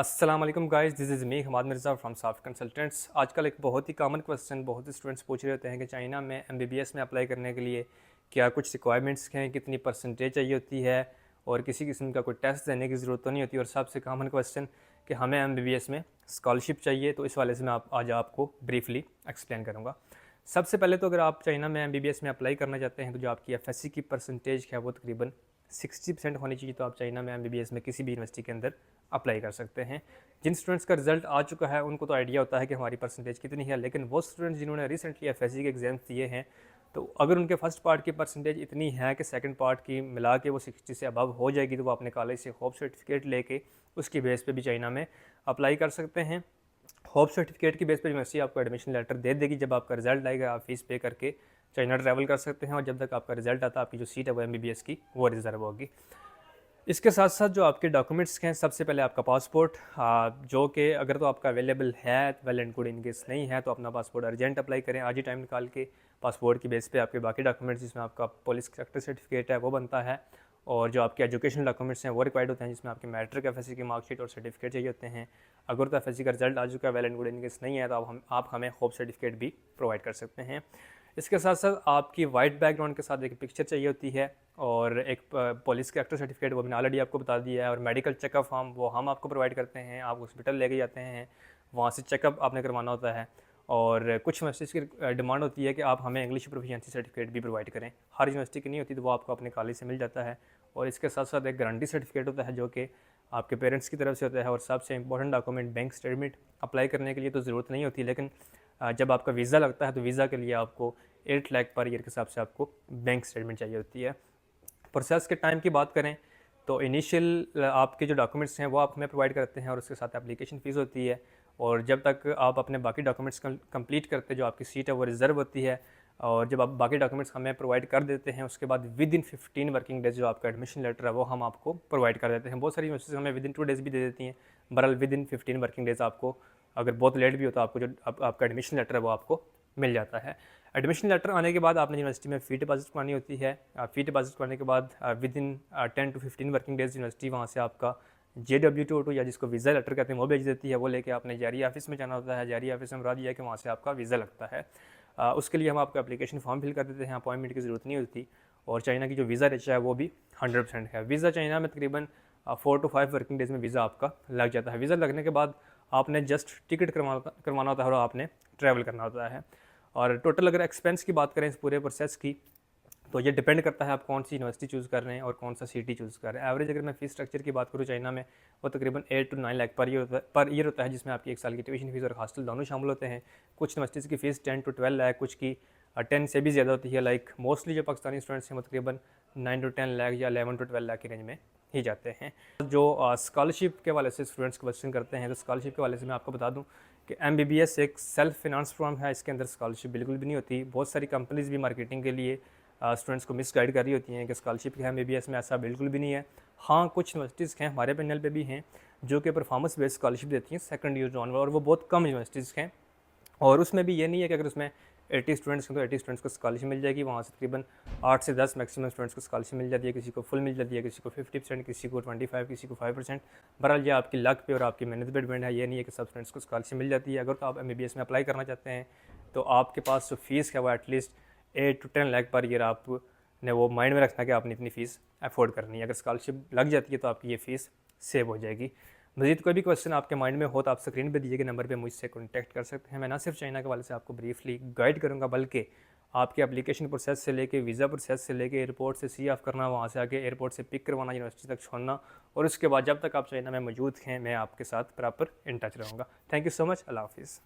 अस्सलाम वालेकुम guys, this is me Hamad Mirza from soft consultants. आजकल एक बहुत ही कॉमन क्वेश्चन बहुत ही स्टूडेंट्स पूछ रहे होते हैं कि चाइना में एमबीबीएस में अप्लाई करने के लिए क्या कुछ रिक्वायरमेंट्स हैं, कितनी परसेंटेज चाहिए होती है और किसी किस्म का कोई टेस्ट देने की ज़रूरत तो नहीं होती। और सबसे कॉमन क्वेश्चन कि हमें एमबीबीएस में स्कॉलरशिप चाहिए, तो इस वाले से मैं आज आपको ब्रीफली एक्सप्लेन करूँगा। सबसे पहले तो अगर आप चाइना में एमबीबीएस में अप्लाई करना चाहते हैं तो जो आपकी एफएससी की परसेंटेज है वो तकरीबन 60% होनी चाहिए। तो आप चाइना में एमबीबीएस में किसी भी यूनिवर्सिटी के अंदर अप्लाई कर सकते हैं। जिन स्टूडेंट्स का रिजल्ट आ चुका है उनको तो आइडिया होता है कि हमारी परसेंटेज कितनी है, लेकिन वो स्टूडेंट्स जिन्होंने रिसेंटली एफएससी के एग्जाम्स दिए हैं, तो अगर उनके फर्स्ट पार्ट की परसेंटेज इतनी है कि सेकंड पार्ट की मिला के वो 60 से अबव हो जाएगी, तो वो अपने कॉलेज से होप सर्टिफिकेट लेके उसकी बेस पे भी चाइना में अप्लाई कर सकते हैं। होप सर्टिफिकेट की बेस पे यूनिवर्सिटी आपको एडमिशन लेटर दे देगी। जब आपका रिजल्ट आएगा आप फीस पे करके चाइना ट्रैवल कर सकते हैं, और जब तक आपका रिजल्ट आता है आपकी जो सीट है वो एमबीबीएस की वो रिजर्व होगी। इसके साथ साथ जो आपके डॉक्यूमेंट्स हैं, सबसे पहले आपका पासपोर्ट, जो कि अगर तो आपका अवेलेबल है well and good, in case नहीं है तो अपना पासपोर्ट अर्जेंट अप्लाई करें, आज ही टाइम निकाल के। पासपोर्ट की बेस पे आपके बाकी डॉक्यूमेंट्स, जिसमें आपका पुलिस करेक्टर सर्टिफिकेट है वो बनता है, और जो आपके एजुकेशनल डॉक्यूमेंट्स हैं वो रिक्वायर्ड होते हैं, जिसमें आपके मैट्रिक एफएससी की मार्कशीट और सर्टिफिकेट चाहिए होते हैं। अगर तो एफएससी का रिजल्ट आ चुका है well and good, in case नहीं है तो आप हमें होप सर्टिफिकेट भी प्रोवाइड कर सकते हैं। इसके साथ साथ आपकी वाइट बैकग्राउंड के साथ एक पिक्चर चाहिए होती है, और एक पुलिस कैरेक्टर सर्टिफिकेट, वो मैंने ऑलरेडी आपको बता दिया है। और मेडिकल चेकअप फॉर्म वो हम आपको प्रोवाइड करते हैं, आप हॉस्पिटल लेके जाते हैं, वहाँ से चेकअप आपने करवाना होता है। और कुछ यूनिवर्सिटीज़ की डिमांड होती है कि आप हमें इंग्लिश प्रोफिशिएंसी सर्टिफिकेट भी प्रोवाइड करें। हर यूनिवर्सिटी की नहीं होती, तो वो आपको अपने कॉलेज से मिल जाता है। और इसके साथ साथ एक गारंटी सर्टिफिकेट होता है जो कि आपके पेरेंट्स की तरफ से होता है। और सबसे important document bank statement. Apply करने के लिए तो ज़रूरत नहीं होती, लेकिन जब आपका वीज़ा लगता है तो वीज़ा के लिए आपको 8 लाख पर ईयर के हिसाब से आपको बैंक स्टेटमेंट चाहिए होती है। प्रोसेस के टाइम की बात करें तो इनिशियल आपके जो डॉक्यूमेंट्स हैं वो आप हमें प्रोवाइड करते हैं, और उसके साथ एप्लीकेशन फ़ीस होती है। और जब तक आप अपने बाकी डॉक्यूमेंट्स कंप्लीट करते, जो आपकी सीट है वो रिज़र्व होती है। और जब आप बाकी डॉक्यूमेंट्स हमें प्रोवाइड कर देते हैं, उसके बाद विद इन 15 वर्किंग डेज जो आपका एडमिशन लेटर है वो हम आपको प्रोवाइड कर देते हैं। बहुत सारी यूनिवर्सिटीज़ हमें विद इन 2 डेज़ भी दे देती हैं। बहरहाल विद इन 15 वर्किंग डेज़ आपको, अगर बहुत लेट भी हो तो आपको जो आपका एडमिशन लेटर है वो आपको मिल जाता है। एडमिशन लेटर आने के बाद आपने यूनिवर्सिटी में फ़ी डिपॉजिट करवानी होती है। फ़ी डिपॉजिट करने के बाद within 10 to 15 working days university वहाँ से आपका JW2 या जिसको वीज़ा लेटर कहते हैं वो भेज देती है। वो लेके आपने जारी ऑफिस में जाना होता है। जारी ऑफिस में बता दिया कि वहाँ से आपका वीज़ा लगता है। उसके लिए हम आपको एप्लीकेशन फॉर्म फिल कर देते हैं, अपॉइंटमेंट की ज़रूरत नहीं होती। और चाइना की जो वीज़ा रेट है वो भी 100% है। वीज़ा चाइना में तकरीबन 4 टू 5 वर्किंग डेज़ में वीज़ा आपका लग जाता है। वीज़ा लगने के बाद आपने जस्ट टिकट करवाना होता है और आपने ट्रैवल करना होता है। और टोटल अगर एक्सपेंस की बात करें इस पूरे प्रोसेस की, तो ये डिपेंड करता है आप कौन सी यूनिवर्सिटी चूज़ कर रहे हैं और कौन सा सिटी चूज़ कर रहे हैं। एवरेज अगर मैं फ़ीस स्ट्रक्चर की बात करूँ चाइना में, वो तकरीबन 8 टू 9 लाख पर ईयर होता है, जिसमें आपकी 1 साल की ट्यूशन फीस और हॉस्टल दोनों शामिल होते हैं। कुछ यूनिवर्सिटीज़ की फ़ीस 10 टू 12 लाख, कुछ की 10 से भी ज़्यादा होती है। लाइक मोस्टली जो पाकिस्तानी स्टूडेंट्स हैं वो तकरीबन 9 टू 10 लाख या 11 टू 12 लाख की रेंज में ही जाते हैं। जो स्कॉलरशिप के वाले से स्टूडेंट्स क्वेश्चन करते हैं, तो स्कॉलरशिप के वाले से मैं आपको बता दूं कि एमबीबीएस एक सेल्फ फिनांस प्रोग्राम है। इसके अंदर स्कॉलरशिप बिल्कुल भी नहीं होती। बहुत सारी कंपनीज़ भी मार्केटिंग के लिए स्टूडेंट्स को मिस गाइड कर रही होती हैं कि स्कॉलरशिप है एमबीबीएस में, ऐसा बिल्कुल भी नहीं है। हाँ, कुछ यूनिवर्सिटीज़ हैं, हमारे पैनल पे भी हैं, जो कि परफॉर्मेंस बेस्ड स्कॉलरशिप देती हैं सेकंड ईयर ऑनवर्ड, और वो बहुत कम यूनिवर्सिटीज़ हैं। और उसमें भी ये नहीं है कि अगर उसमें 80 स्टूडेंट्स हैं तो 80 स्टूडेंट्स को स्कॉलरशिप मिल जाएगी। वहाँ से तकरीबन 8 से 10 मैक्सिमम स्टूडेंट्स को स्कॉलरशिप मिल जाती है। किसी को फुल मिल जाती है, किसी को 50%, किसी को 25%, किसी को 5%। बहरहाल ये आपकी लक पे और आपकी मेहनत पे डिपेंड है। ये नहीं है कि सब स्टूडेंट्स को स्कॉलरशिप मिल जाती है। अगर तो आप एमबीबीएस में अप्लाई करना चाहते हैं तो आपके पास जो फीस है वो at least 8 to 10 lakh per year आपने वो माइंड में रखना कि आपने इतनी फ़ीस अफोर्ड करनी है। अगर स्कॉलरशिप लग जाती है तो आपकी ये फ़ीस सेव हो जाएगी। मज़ीद कोई भी क्वेश्चन आपके माइंड में हो तो आप स्क्रीन पे दिए गए नंबर पे मुझसे कॉन्टैक्ट कर सकते हैं। मैं ना सिर्फ चाइना के वाले से आपको ब्रीफली गाइड करूंगा, बल्कि आपके एप्लीकेशन प्रोसेस से लेके वीज़ा प्रोसेस से लेके एयरपोर्ट से सी ऑफ करना, वहाँ से आके एयरपोर्ट से पिक करवाना, यूनिवर्सिटी तक छोड़ना, और उसके बाद जब तक आप चाइना में मौजूद हैं मैं आपके साथ प्रॉपर इन टच रहूँगा। Thank you so much. अल्लाह हाफिज़।